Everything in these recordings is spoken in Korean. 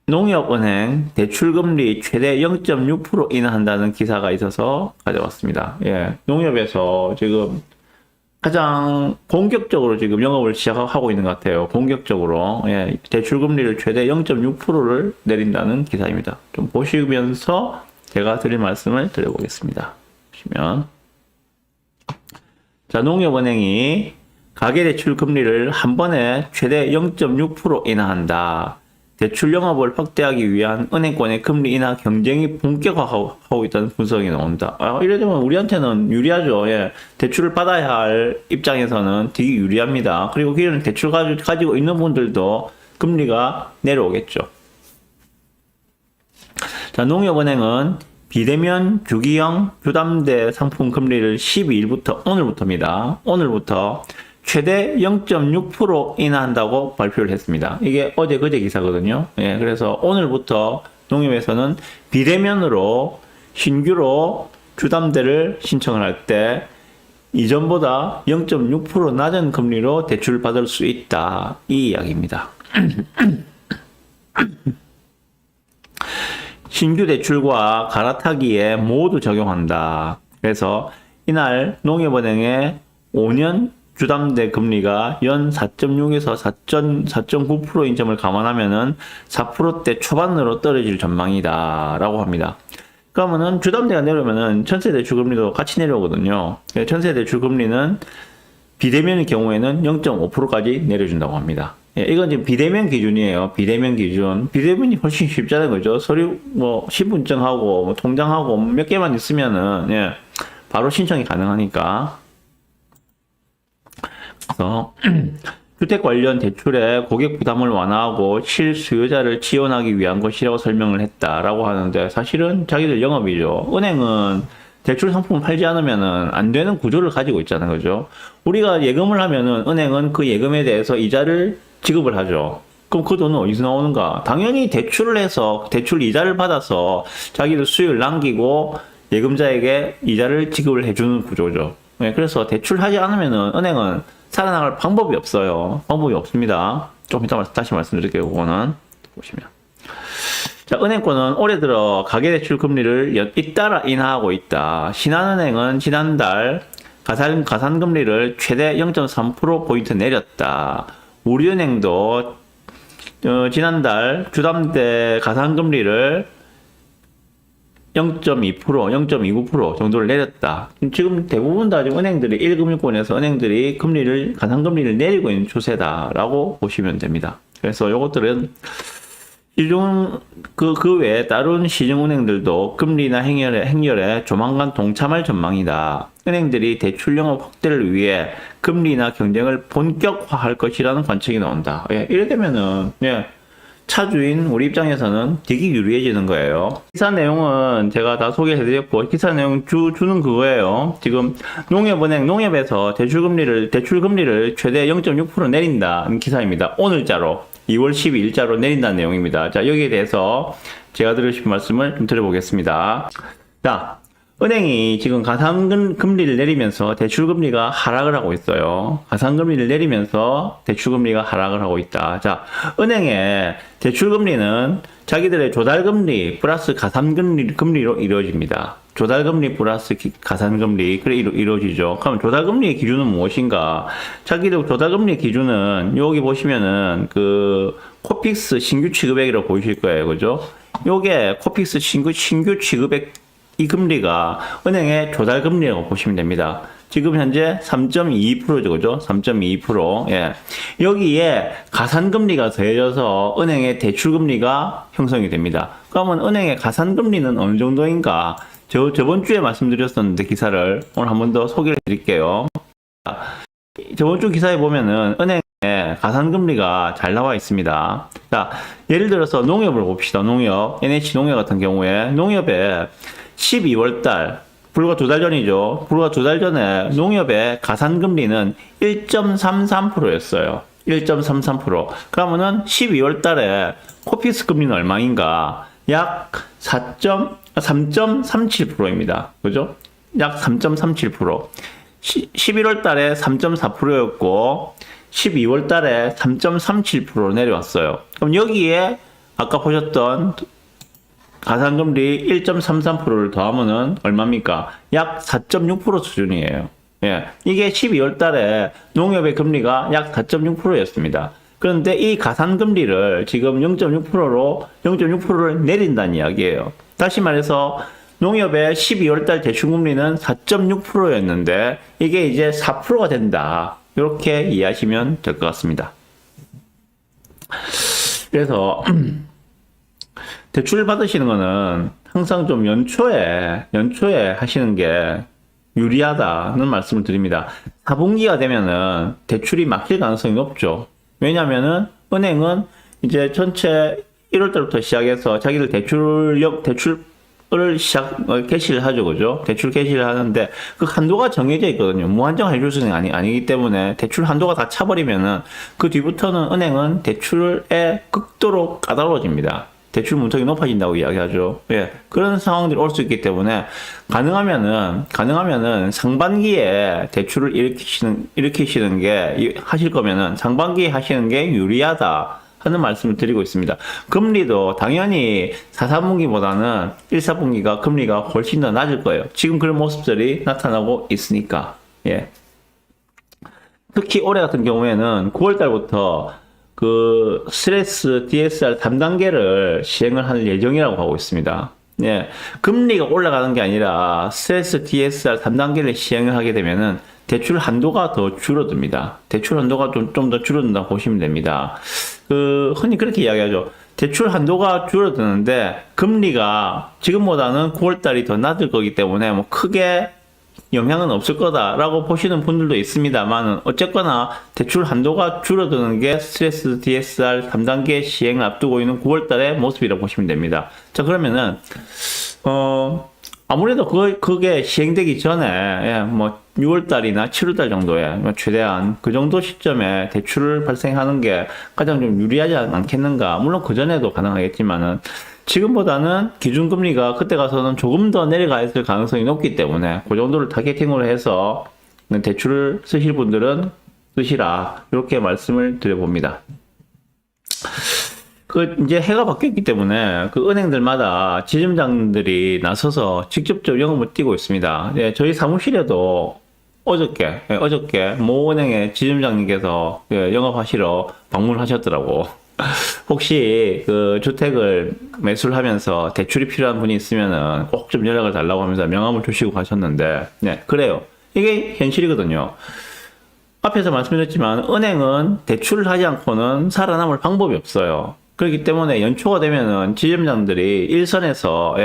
농협은행 대출금리 최대 0.6% 인하한다는 기사가 있어서 가져왔습니다. 예, 농협에서 지금 가장 본격적으로 지금 영업을 시작하고 있는 것 같아요. 본격적으로. 예, 대출금리를 최대 0.6%를 내린다는 기사입니다. 좀 보시면서 제가 드릴 말씀을 드려보겠습니다. 보시면. 자, 농협은행이 가계대출금리를 한 번에 최대 0.6% 인하한다. 대출 영업을 확대하기 위한 은행권의 금리 인하 경쟁이 본격화하고 있다는 분석이 나온다. 이래 되면 우리한테는 유리하죠. 예. 대출을 받아야 할 입장에서는 되게 유리합니다. 그리고 기존에 대출 가지고 있는 분들도 금리가 내려오겠죠. 자, 농협은행은 비대면 주기형 주담대 상품 금리를 12일부터, 오늘부터입니다. 오늘부터 최대 0.6% 인하한다고 발표를 했습니다. 이게 어제 그제 기사거든요. 예, 그래서 오늘부터 농협에서는 비대면으로 신규로 주담대를 신청을 할 때 이전보다 0.6% 낮은 금리로 대출을 받을 수 있다. 이 이야기입니다. 신규 대출과 갈아타기에 모두 적용한다. 그래서 이날 농협은행의 5년 주담대 금리가 연 4.6에서 4.9%인 점을 감안하면은 4%대 초반으로 떨어질 전망이다 라고 합니다. 그러면은 주담대가 내려오면은 전세대출 금리도 같이 내려오거든요. 전세대출 금리는 비대면의 경우에는 0.5%까지 내려준다고 합니다. 예, 이건 지금 비대면 기준이에요. 비대면 기준. 비대면이 훨씬 쉽잖아요. 그죠? 서류, 신분증하고, 통장하고 몇 개만 있으면은, 예, 바로 신청이 가능하니까. 그래서 주택 관련 대출의 고객 부담을 완화하고 실수요자를 지원하기 위한 것이라고 설명을 했다라고 하는데 사실은 자기들 영업이죠. 은행은 대출 상품을 팔지 않으면은 안 되는 구조를 가지고 있잖아요. 그죠? 우리가 예금을 하면은 은행은 그 예금에 대해서 이자를 지급을 하죠. 그럼 그 돈은 어디서 나오는가? 당연히 대출을 해서 대출 이자를 받아서 자기들 수익을 남기고 예금자에게 이자를 지급을 해주는 구조죠. 네, 그래서 대출하지 않으면은 은행은 살아나갈 방법이 없어요. 방법이 없습니다. 좀 이따 다시 말씀드릴게요. 그거는 보시면. 자, 은행권은 올해 들어 가계대출 금리를 잇따라 인하하고 있다. 신한은행은 지난달 가산금리를 최대 0.3%포인트 내렸다. 우리은행도 지난달 주담대 가산금리를 0.2%, 0.29% 정도를 내렸다. 지금 대부분 다 지금 은행들이 1금융권에서 은행들이 가산금리를 내리고 있는 추세다라고 보시면 됩니다. 그래서 이것들은 그 외에 다른 시중은행들도 금리나 행렬에 조만간 동참할 전망이다. 은행들이 대출 영업 확대를 위해 금리나 경쟁을 본격화할 것이라는 관측이 나온다. 예, 이래 되면은, 예, 차주인 우리 입장에서는 되게 유리해지는 거예요. 기사 내용은 제가 다 소개해드렸고, 기사 내용 주는 그거예요. 지금 농협에서 대출금리를 최대 0.6% 내린다는 기사입니다. 오늘자로. 2월 12일자로 내린다는 내용입니다. 자, 여기에 대해서 제가 드리고 싶은 말씀을 좀 드려보겠습니다. 자, 은행이 지금 가산금리를 내리면서 대출금리가 하락을 하고 있어요. 가산금리를 내리면서 대출금리가 하락을 하고 있다. 자, 은행의 대출금리는 자기들의 조달금리 플러스 가산금리로 이루어집니다. 조달금리 플러스 가산금리, 그래 이루어지죠. 그럼 조달금리의 기준은 무엇인가? 자기들 조달금리 기준은 여기 보시면은 코픽스 신규 취급액이라고 보이실 거예요. 그죠? 요게 코픽스 신규 취급액 이 금리가 은행의 조달금리라고 보시면 됩니다. 지금 현재 3.22%죠, 그죠? 3.22%. 예. 여기에 가산금리가 더해져서 은행의 대출금리가 형성이 됩니다. 그러면 은행의 가산금리는 어느 정도인가? 저번 주에 말씀드렸었는데 기사를 오늘 한 번 더 소개를 드릴게요. 저번 주 기사에 보면은 은행의 가산금리가 잘 나와 있습니다. 자, 예를 들어서 농협을 봅시다. 농협, NH농협 같은 경우에 농협에 12월달, 불과 2달 전이죠. 불과 2달 전에 농협의 가산금리는 1.33%였어요. 1.33%. 그러면은 12월 달에 코픽스 금리는 얼마인가? 약 3.37%입니다. 그죠? 약 3.37%. 11월 달에 3.4%였고, 12월 달에 3.37% 내려왔어요. 그럼 여기에 아까 보셨던 가산금리 1.33%를 더하면은 얼마입니까? 약 4.6% 수준이에요. 예. 이게 12월 달에 농협의 금리가 약 4.6%였습니다. 그런데 이 가산금리를 지금 0.6%로 0.6%를 내린다는 이야기예요. 다시 말해서 농협의 12월 달 대출금리는 4.6%였는데 이게 이제 4%가 된다. 이렇게 이해하시면 될 것 같습니다. 그래서 대출 받으시는 거는 항상 좀 연초에 하시는 게 유리하다는 말씀을 드립니다. 4분기가 되면은 대출이 막힐 가능성이 높죠. 왜냐면은 은행은 이제 전체 1월 달부터 시작해서 자기들 대출을 개시를 하죠. 그죠? 대출 개시를 하는데 그 한도가 정해져 있거든요. 무한정 해줄 수는 아니기 때문에 대출 한도가 다 차버리면은 그 뒤부터는 은행은 대출에 극도로 까다로워집니다. 대출 문턱이 높아진다고 이야기하죠. 예. 그런 상황들이 올 수 있기 때문에 가능하면은 상반기에 대출을 일으키시는 게 하실 거면은 상반기에 하시는 게 유리하다 하는 말씀을 드리고 있습니다. 금리도 당연히 4, 4분기보다는 1, 4분기가 금리가 훨씬 더 낮을 거예요. 지금 그런 모습들이 나타나고 있으니까. 예. 특히 올해 같은 경우에는 9월 달부터 그 스트레스 DSR 3단계를 시행을 할 예정이라고 하고 있습니다. 예. 금리가 올라가는 게 아니라 스트레스 DSR 3단계를 시행을 하게 되면은 대출 한도가 더 줄어듭니다. 대출 한도가 좀 더 줄어든다고 보시면 됩니다. 흔히 그렇게 이야기하죠. 대출 한도가 줄어드는데 금리가 지금보다는 9월 달이 더 낮을 거기 때문에 뭐 크게 영향은 없을 거다라고 보시는 분들도 있습니다만 어쨌거나 대출 한도가 줄어드는 게 스트레스 DSR 3단계 시행을 앞두고 있는 9월 달의 모습이라고 보시면 됩니다. 자, 그러면은 아무래도 그게 시행되기 전에, 예, 뭐, 6월달이나 7월달 정도에, 최대한 그 정도 시점에 대출을 발생하는 게 가장 좀 유리하지 않겠는가. 물론 그전에도 가능하겠지만은, 지금보다는 기준금리가 그때 가서는 조금 더 내려가 있을 가능성이 높기 때문에, 그 정도를 타겟팅으로 해서 대출을 쓰실 분들은 쓰시라. 이렇게 말씀을 드려봅니다. 이제 해가 바뀌었기 때문에 그 은행들마다 지점장들이 나서서 직접적 영업을 뛰고 있습니다. 예, 저희 사무실에도 어저께 모 은행의 지점장님께서 영업하시러 방문하셨더라고. 혹시 그 주택을 매수를 하면서 대출이 필요한 분이 있으면은 꼭 좀 연락을 달라고 하면서 명함을 주시고 가셨는데, 네, 그래요. 이게 현실이거든요. 앞에서 말씀드렸지만 은행은 대출을 하지 않고는 살아남을 방법이 없어요. 그렇기 때문에 연초가 되면은 지점장들이 일선에서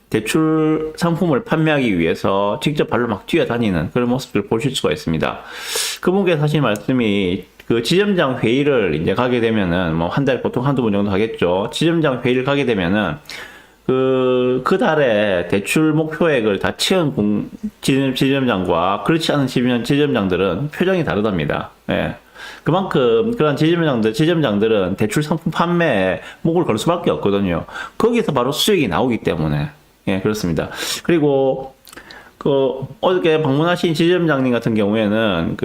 대출 상품을 판매하기 위해서 직접 발로 막 뛰어다니는 그런 모습을 보실 수가 있습니다. 그분께서 하신 말씀이 그 지점장 회의를 이제 가게 되면은 뭐 한 달에 보통 한두 번 정도 하겠죠. 지점장 회의를 가게 되면은 그 달에 대출 목표액을 다 채운 지점장과 그렇지 않은 지점장들은 표정이 다르답니다. 예. 그만큼 그런 지점장들은 대출 상품 판매에 목을 걸 수밖에 없거든요. 거기서 바로 수익이 나오기 때문에. 예, 그렇습니다. 그리고 어저께 방문하신 지점장님 같은 경우에는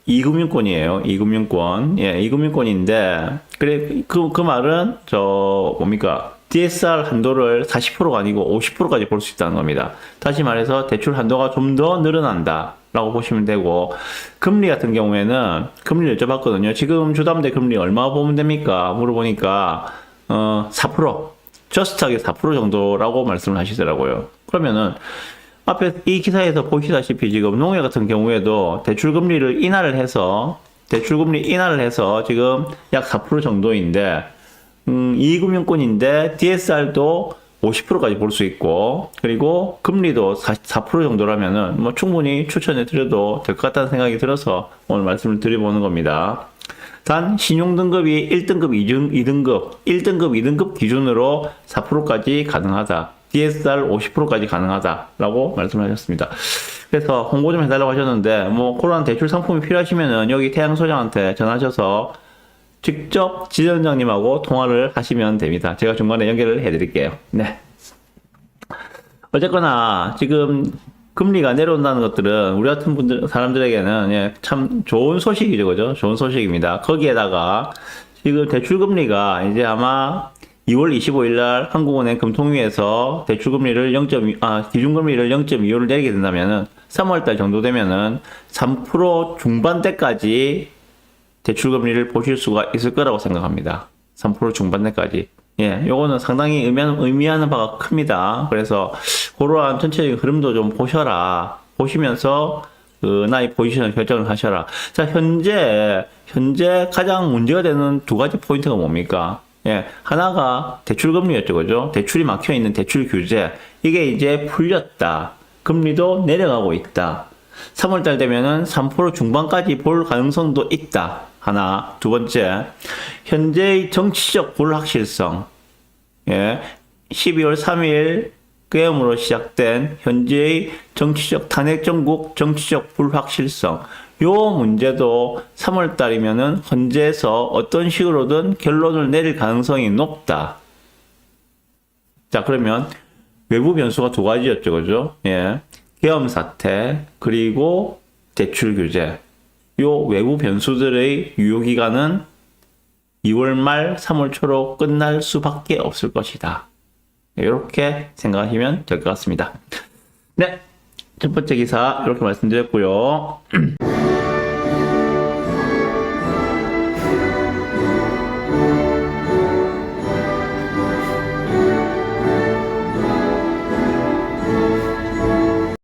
이금융권이에요. 이금융권. 예, 이금융권인데 그 말은 뭡니까? DSR 한도를 40%가 아니고 50%까지 볼 수 있다는 겁니다. 다시 말해서 대출 한도가 좀 더 늘어난다 라고 보시면 되고, 금리 같은 경우에는 금리를 여쭤봤거든요. 지금 주담대 금리 얼마 보면 됩니까? 물어보니까 4%, 저스트하게 4% 정도라고 말씀을 하시더라고요. 그러면은 앞에 이 기사에서 보시다시피 지금 농협 같은 경우에도 대출금리 인하를 해서 지금 약 4% 정도인데, 이금융권인데 DSR도 50%까지 볼 수 있고, 그리고 금리도 4% 정도라면은 뭐 충분히 추천해 드려도 될 것 같다는 생각이 들어서 오늘 말씀을 드려보는 겁니다. 단 신용등급이 1등급, 2등급, 1등급, 2등급 기준으로 4%까지 가능하다. DSR 50%까지 가능하다라고 말씀하셨습니다. 그래서 홍보 좀 해달라고 하셨는데, 뭐 그런 대출 상품이 필요하시면은 여기 태양소장한테 전화하셔서 직접 지점장님하고 통화를 하시면 됩니다. 제가 중간에 연결을 해드릴게요. 네. 어쨌거나 지금 금리가 내려온다는 것들은 우리 같은 사람들에게는 참 좋은 소식이죠, 그죠? 좋은 소식입니다. 거기에다가 지금 대출금리가 이제 아마 2월 25일 날 한국은행 금통위에서 대출금리를 기준금리를 0.25를 내리게 된다면은 3월 달 정도 되면은 3% 중반대까지 대출금리를 보실 수가 있을 거라고 생각합니다. 3% 중반대까지. 예, 요거는 상당히 의미하는 바가 큽니다. 그래서 그러한 전체적인 흐름도 좀 보시면서 나의 포지션을 결정을 하셔라. 자, 현재 가장 문제가 되는 두 가지 포인트가 뭡니까? 예, 하나가 대출금리였죠, 그죠? 대출이 막혀있는 대출 규제. 이게 이제 풀렸다. 금리도 내려가고 있다. 3월달 되면은 3% 중반까지 볼 가능성도 있다. 하나. 두 번째, 현재의 정치적 불확실성. 예, 12월 3일 계엄으로 시작된 현재의 탄핵 정국 정치적 불확실성. 요 문제도 3월 달이면은 헌재에서 어떤 식으로든 결론을 내릴 가능성이 높다. 자, 그러면 외부 변수가 두 가지였죠, 그죠? 예. 계엄 사태, 그리고 대출 규제. 요 외부 변수들의 유효 기간은 2월 말 3월 초로 끝날 수밖에 없을 것이다. 이렇게 생각하시면 될 것 같습니다. 네. 첫 번째 기사 이렇게 말씀드렸고요.